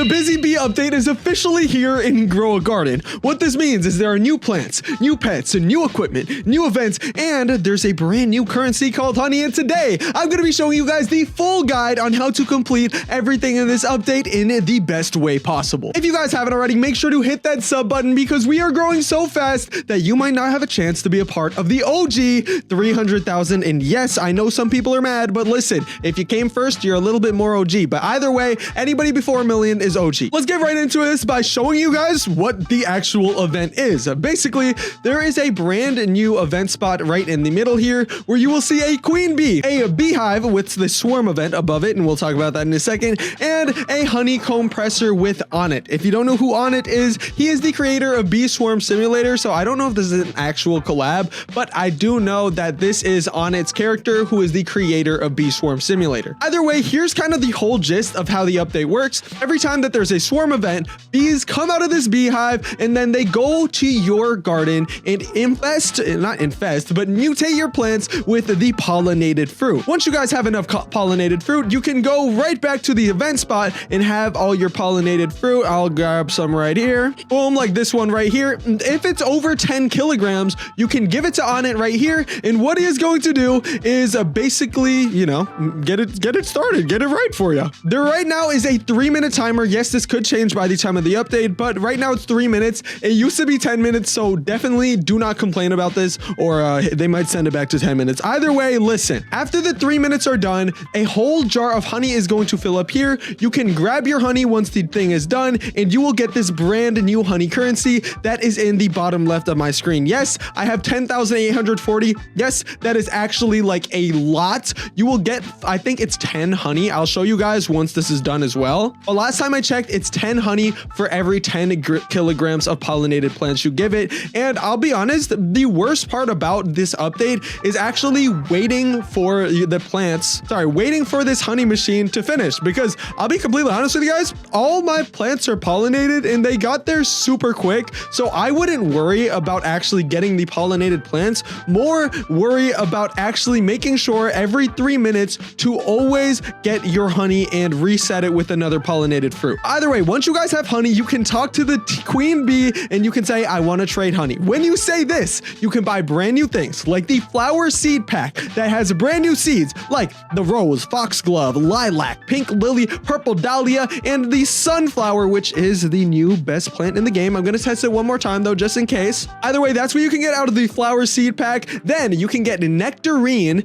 The Busy Bee update is officially here in Grow a Garden. What this means is there are new plants, new pets, new equipment, new events, and there's a brand new currency called honey. And today, I'm going to be showing you guys the full guide on how to complete everything in this update in the best way possible. If you guys haven't already, make sure to hit that sub button because we are growing so fast that you might not have a chance to be a part of the OG 300,000. And yes, I know some people are mad, but listen, if you came first, you're a little bit more OG. But either way, anybody before a million is OG. Let's get right into this by showing you guys what the actual event is. Basically, there is a brand new event spot right in the middle here where you will see a queen bee, a beehive with the swarm event above it, and we'll talk about that in a second, and a honeycomb presser with Onnit. If you don't know who Onnit is, he is the creator of Bee Swarm Simulator, so I don't know if this is an actual collab, but I do know that this is Onnit's character who is the creator of Bee Swarm Simulator. Either way, here's kind of the whole gist of how the update works. Every time that there's a swarm event, bees come out of this beehive and then they go to your garden and mutate your plants with the pollinated fruit. Once you guys have enough pollinated fruit, you can go right back to the event spot and have all your pollinated fruit. I'll grab some right here. Boom, like this one right here. And if it's over 10 kilograms, you can give it to Onnit right here. And what he is going to do is basically, you know, get it started, get it right for you. There right now is a 3-minute timer. Yes, this could change by the time of the update, but right now it's 3 minutes. It used to be 10 minutes, so definitely do not complain about this, or they might send it back to 10 minutes. Either way, listen, after the 3 minutes are done, a whole jar of honey is going to fill up here. You can grab your honey once the thing is done, and you will get this brand new honey currency that is in the bottom left of my screen. Yes, I have 10,840. Yes, that is actually like a lot. You will get, I think it's 10 honey. I'll show you guys once this is done as well. But last time I checked, it's 10 honey for every 10 kilograms of pollinated plants you give it. And I'll be honest, the worst part about this update is actually waiting for this honey machine to finish, because I'll be completely honest with you guys, all my plants are pollinated and they got there super quick. So I wouldn't worry about actually getting the pollinated plants, more worry about actually making sure every 3 minutes to always get your honey and reset it with another pollinated fruit. Either way, once you guys have honey, you can talk to the queen bee and you can say, I want to trade honey. When you say this, you can buy brand new things like the flower seed pack that has brand new seeds like the rose, foxglove, lilac, pink lily, purple dahlia, and the sunflower, which is the new best plant in the game. I'm going to test it one more time though, just in case. Either way, that's what you can get out of the flower seed pack. Then you can get nectarine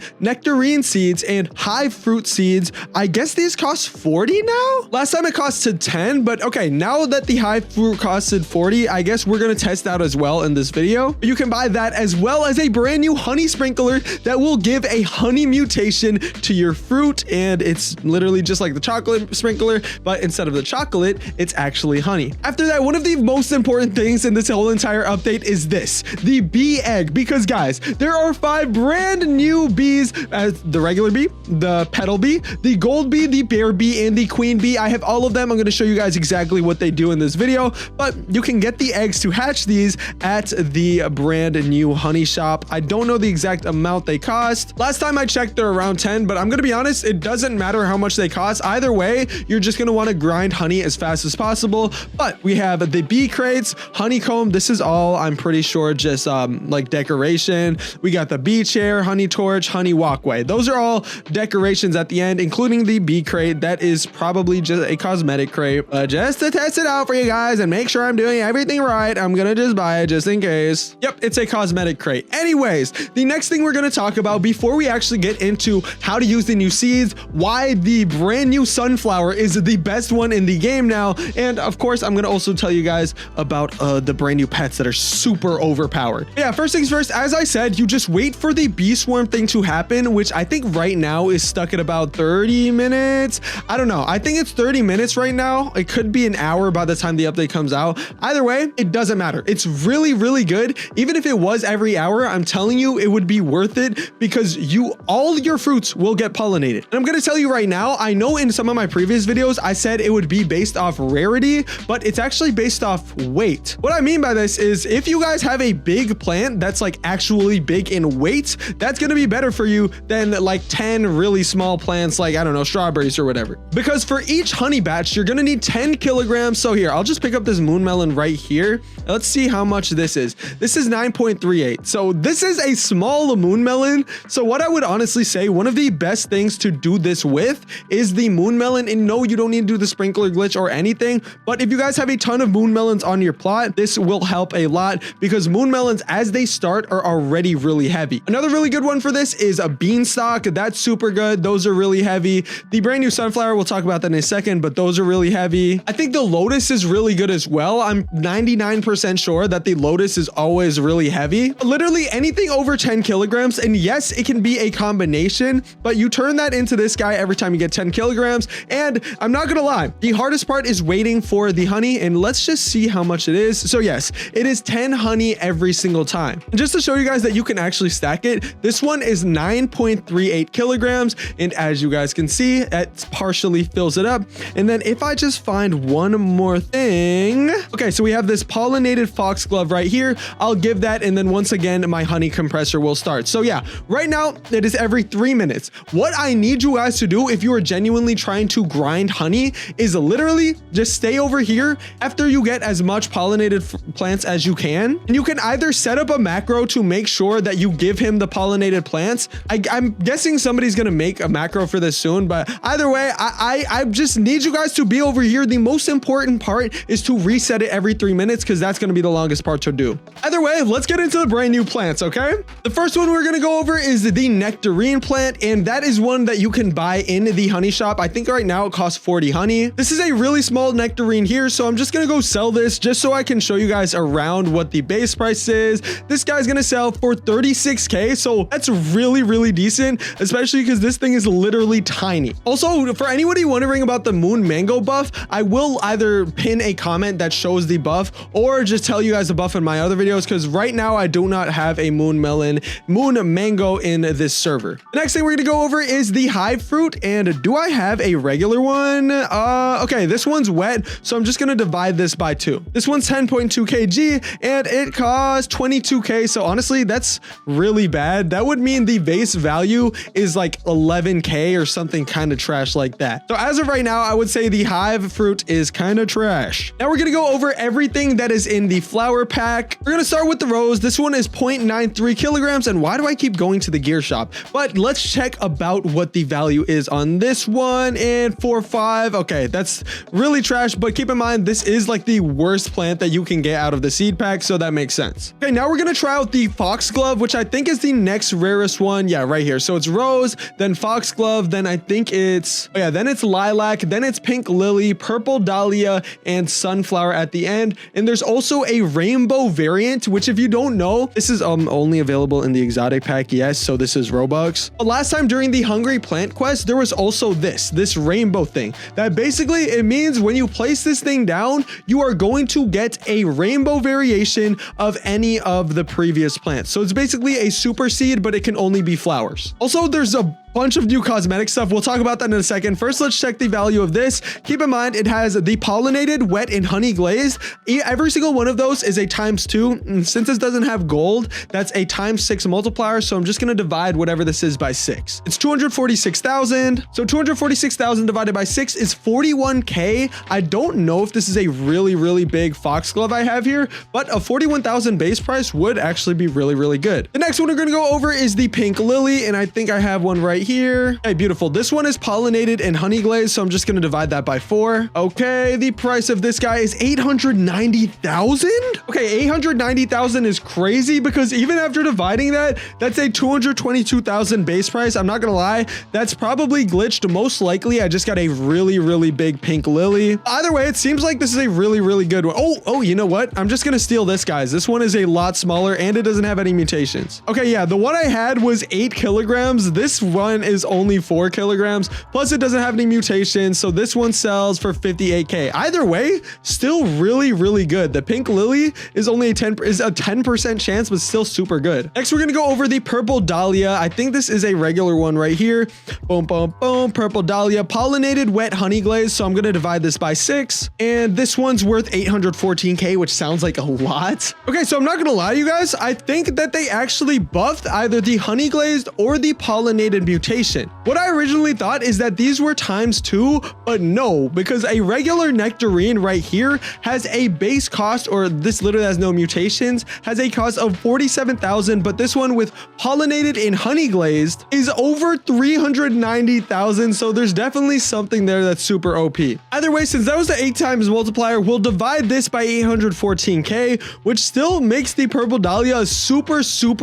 seeds and hive fruit seeds. I guess these cost 40 now? Last time it costed 10, but okay, now that the hive fruit costed 40, I guess we're going to test out as well in this video. You can buy that as well as a brand new honey sprinkler that will give a honey mutation to your fruit. And it's literally just like the chocolate sprinkler, but instead of the chocolate, it's actually honey. After that, one of the most important things in this whole entire update is this, the bee egg, because guys, there are 5 brand new bees, the regular bee, the petal bee, the gold bee, the bear bee, and the queen bee. I have all of them. I'm going to show you guys exactly what they do in this video, but you can get the eggs to hatch these at the brand new honey shop. I don't know the exact amount they cost. Last time I checked, they're around 10, but I'm going to be honest, it doesn't matter how much they cost. Either way, you're just going to want to grind honey as fast as possible. But we have the bee crates, honeycomb. This is all, I'm pretty sure, just like decoration. We got the bee chair, honey torch, honey walkway. Those are all decorations at the end, including the bee crate. That is probably just a cosmetic crate. Just to test it out for you guys and make sure I'm doing everything right, I'm gonna just buy it just in case. Yep, it's a cosmetic crate. Anyways, the next thing we're gonna talk about before we actually get into how to use the new seeds, why the brand new sunflower is the best one in the game now, and of course, I'm gonna also tell you guys about the brand new pets that are super overpowered. Yeah, first things first, as I said, you just wait for the bee swarm thing to happen, which I think right now is stuck at about 30 minutes. I don't know. I think it's 30 minutes right now. It could be an hour by the time the update comes out. Either way, it doesn't matter. It's really, really good. Even if it was every hour, I'm telling you, it would be worth it because all your fruits will get pollinated. And I'm going to tell you right now, I know in some of my previous videos, I said it would be based off rarity, but it's actually based off weight. What I mean by this is if you guys have a big plant that's like actually big in weight, that's going to be better for you than like 10 really small plants like, I don't know, strawberries or whatever. Because for each honey batch, you're gonna need 10 kilograms. So here, I'll just pick up this moon melon right here. Let's see how much this is. This is 9.38. So this is a small moon melon. So what I would honestly say, one of the best things to do this with is the moon melon. And no, you don't need to do the sprinkler glitch or anything. But if you guys have a ton of moon melons on your plot, this will help a lot because moon melons, as they start, are already really heavy. Another really good one for this is a beanstalk. That's super good. Those are really heavy. The brand new sunflower, we'll talk about that in a second, but those are really heavy. I think the lotus is really good as well. I'm 99% sure that the lotus is always really heavy. Literally anything over 10 kilograms. And yes, it can be a combination, but you turn that into this guy every time you get 10 kilograms. And I'm not gonna lie, the hardest part is waiting for the honey, and let's just see how much it is. So yes, it is 10 honey every single time. And just to show you guys that you can actually stack it, this one is 9.38 kilograms. And as you guys can see, it partially fills it up. And then if I just find one more thing, okay, so we have this pollinated foxglove right here. I'll give that, and then once again, my honey compressor will start. So yeah, right now it is every 3 minutes. What I need you guys to do if you are genuinely trying to grind honey is literally just stay over here after you get as much pollinated plants as you can. And you can either set up a macro to make sure that you give him the pollinated plants. I'm guessing somebody's gonna make a macro for this soon, but either way, I just need you guys to be over here. The most important part is to reset it every 3 minutes because that's gonna be the longest part to do. Either way, let's get into the brand new plants, okay? The first one we're gonna go over is the nectarine plant, and that is one that you can buy in the honey shop. I think right now it costs 40 honey. This is a really small nectarine here, so I'm just gonna go sell this just so I can show you guys around what the base price is. This guy's gonna sell for 36k, so that's really decent, especially because this thing is literally tiny. Also, for anybody wondering about the moon mango buff, I will either pin a comment that shows the buff or just tell you guys the buff in my other videos, because right now I do not have a moon mango in this server. The next thing we're gonna go over is the hive fruit, and do I have a regular one? Okay, this one's wet, so I'm just gonna divide this by 2. This one's 10.2 kg and it costs 22k, so honestly that's really bad. That would mean the base value is like 11k or something kind of trash like that. So as of right now, I would say the hive fruit is kind of trash. Now we're gonna go over everything that is in the flower pack. We're gonna start with the rose. This one is 0.93 kilograms, and why do I keep going to the gear shop? But let's check about what the value is on this one, and 4.5. Okay, that's really trash, but keep in mind this is like the worst plant that you can get out of the seed pack, so that makes sense. Okay, now we're gonna try out the foxglove, which I think is the next rarest one. Yeah, right here. So it's rose, then foxglove, then I think it's, oh yeah, then it's lilac, then it's pink lily, purple dahlia, and sunflower at the end. And there's also a rainbow variant, which if you don't know, this is only available in the exotic pack. Yes, so this is Robux. But last time during the hungry plant quest, there was also this rainbow thing that basically it means when you place this thing down, you are going to get a rainbow variation of any of the previous plants. So it's basically a super seed, but it can only be flowers. Also, there's a bunch of new cosmetic stuff. We'll talk about that in a second. First, let's check the value of this. Keep in mind, it has the pollinated, wet, and honey glazed. Every single one of those is a ×2. And since this doesn't have gold, that's a ×6 multiplier. So I'm just going to divide whatever this is by 6. It's 246,000. So 246,000 divided by 6 is 41k. I don't know if this is a really big foxglove I have here, but a 41,000 base price would actually be really good. The next one we're going to go over is the pink lily, and I think I have one right here. Hey, beautiful. This one is pollinated and honey glazed, so I'm just going to divide that by 4. Okay, the price of this guy is 890,000. Okay, 890,000 is crazy because even after dividing that, that's a 222,000 base price. I'm not gonna lie, that's probably glitched. Most likely, I just got a really big pink lily. Either way, it seems like this is a really good one. Oh, you know what? I'm just gonna steal this, guys. This one is a lot smaller and it doesn't have any mutations. Okay, yeah, the one I had was 8 kilograms. This one is only 4 kilograms. Plus, it doesn't have any mutations, so this one sells for 58k. Either way, still really good. The pink lily is only a 10% chance, but still super good. Next, we're gonna go over the purple dahlia. I think this is a regular one right here. Boom, purple dahlia, pollinated, wet, honey glaze. So I'm gonna divide this by 6, and this one's worth 814k, which sounds like a lot. Okay, so I'm not gonna lie to you guys. I think that they actually buffed either the honey glazed or the pollinated mutation. What I originally thought is that these were ×2, but no, because a regular nectarine right here has a base cost, or this literally has no mutations, has a cost of 47,000, but this one with pollinated and honey glazed is over 390,000, so there's definitely something there that's super OP. Either way, since that was the 8 times multiplier, we'll divide this by 814k, which still makes the purple dahlia a super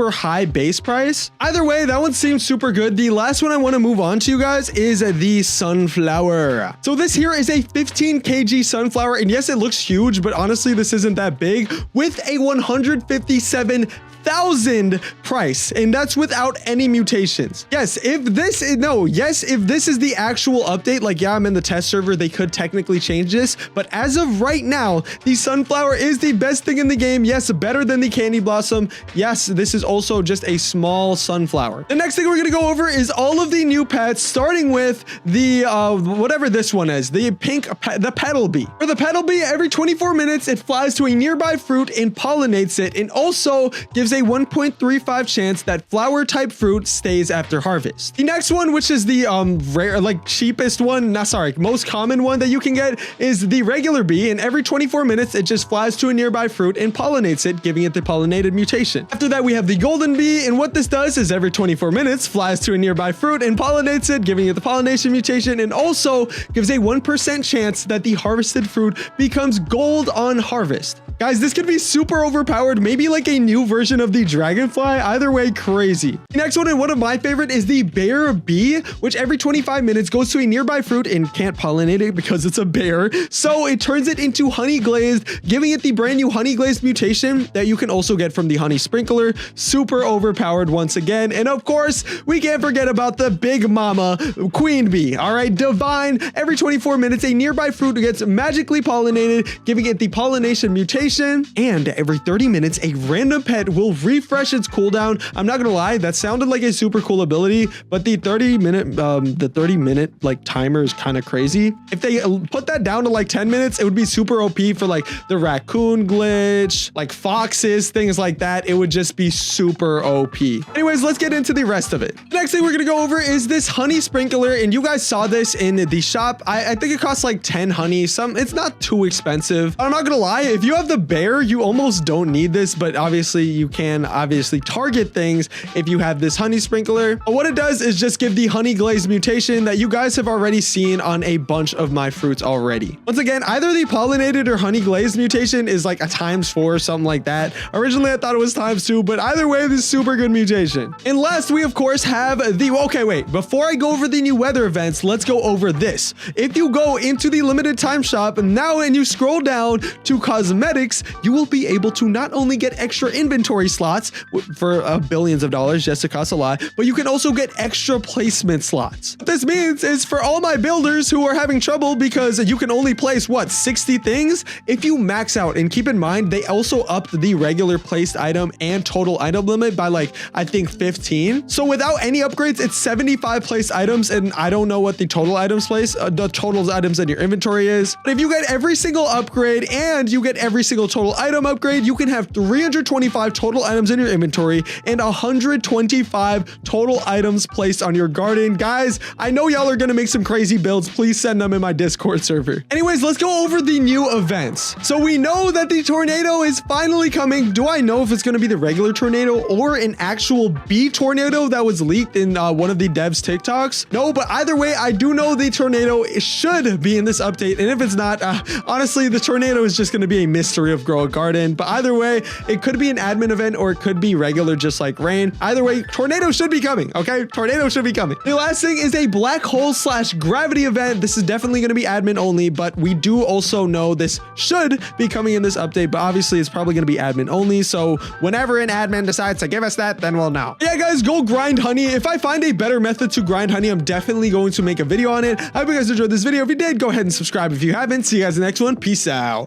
high base price. Either way, that one seems super good. The last one I want to move on to, you guys, is the sunflower. So this here is a 15 kg sunflower, and yes, it looks huge, but honestly, this isn't that big, with a 157,000 price, and that's without any mutations. Yes, if this is the actual update, like, yeah, I'm in the test server, they could technically change this, but as of right now, the sunflower is the best thing in the game. Yes, better than the candy blossom. Yes, this is also just a small sunflower. The next thing we're gonna go over is all of the new pets, starting with the whatever this one is, the petal bee. For the petal bee, every 24 minutes it flies to a nearby fruit and pollinates it, and also gives a 1.35 chance that flower type fruit stays after harvest. The next one, which is the rare, like, cheapest one, most common one that you can get, is the regular bee, and every 24 minutes it just flies to a nearby fruit and pollinates it, giving it the pollinated mutation. After that, we have the golden bee, and what this does is every 24 minutes flies to a nearby fruit and pollinates it, giving it the pollination mutation, and also gives a 1% chance that the harvested fruit becomes gold on harvest. Guys, this could be super overpowered, maybe like a new version of the dragonfly. Either way, crazy. The next one, and one of my favorite, is the bear bee, which every 25 minutes goes to a nearby fruit and can't pollinate it because it's a bear, so it turns it into honey glazed, giving it the brand new honey glazed mutation that you can also get from the honey sprinkler. Super overpowered once again. And of course, we can't forget about the big mama queen bee. All right, divine. Every 24 minutes a nearby fruit gets magically pollinated, giving it the pollination mutation, and every 30 minutes a random pet will refresh its cooldown. I'm not gonna lie, that sounded like a super cool ability, but the 30 minute like timer is kind of crazy. If they put that down to like 10 minutes, it would be super OP for like the raccoon glitch, like foxes, things like that. It would just be super OP. Anyways, let's get into the rest of it. The next thing we're gonna go over is this honey sprinkler, and you guys saw this in the shop. I think it costs like 10 honey. It's not too expensive. I'm not gonna lie, if you have the bear, you almost don't need this, but obviously you can target things if you have this honey sprinkler. But what it does is just give the honey glaze mutation that you guys have already seen on a bunch of my fruits already. Once again, either the pollinated or honey glazed mutation is like a ×4 or something like that. Originally I thought it was ×2, but either way, this is super good mutation. And last, we of course have the, okay, wait, before I go over the new weather events, let's go over this. If you go into the limited time shop now and you scroll down to cosmetics, you will be able to not only get extra inventory slots for billions of dollars, yes, it costs a lot, but you can also get extra placement slots. What this means is for all my builders who are having trouble because you can only place, what, 60 things? If you max out, and keep in mind, they also upped the regular placed item and total item limit by like, I think 15. So without any upgrades, it's 75 placed items, and I don't know what the total items the total items in your inventory is. But if you get every single upgrade and you get every single total item upgrade, you can have 325 total items in your inventory and 125 total items placed on your garden. Guys, I know y'all are gonna make some crazy builds. Please send them in my Discord server. Anyways, let's go over the new events. So we know that the tornado is finally coming. Do I know if it's gonna be the regular tornado or an actual bee tornado that was leaked in one of the devs' TikToks? No, but either way, I do know the tornado should be in this update. And if it's not, honestly, the tornado is just gonna be a mystery of Grow a Garden. But either way, it could be an admin event or it could be regular, just like rain. Either way, tornado should be coming, okay? Tornado should be coming. The last thing is a black hole / gravity event. This is definitely going to be admin only, but we do also know this should be coming in this update, but obviously it's probably going to be admin only. So whenever an admin decides to give us that, then we'll know. Yeah, guys, go grind honey. If I find a better method to grind honey, I'm definitely going to make a video on it. I hope you guys enjoyed this video. If you did, go ahead and subscribe if you haven't. See you guys in the next one. Peace out.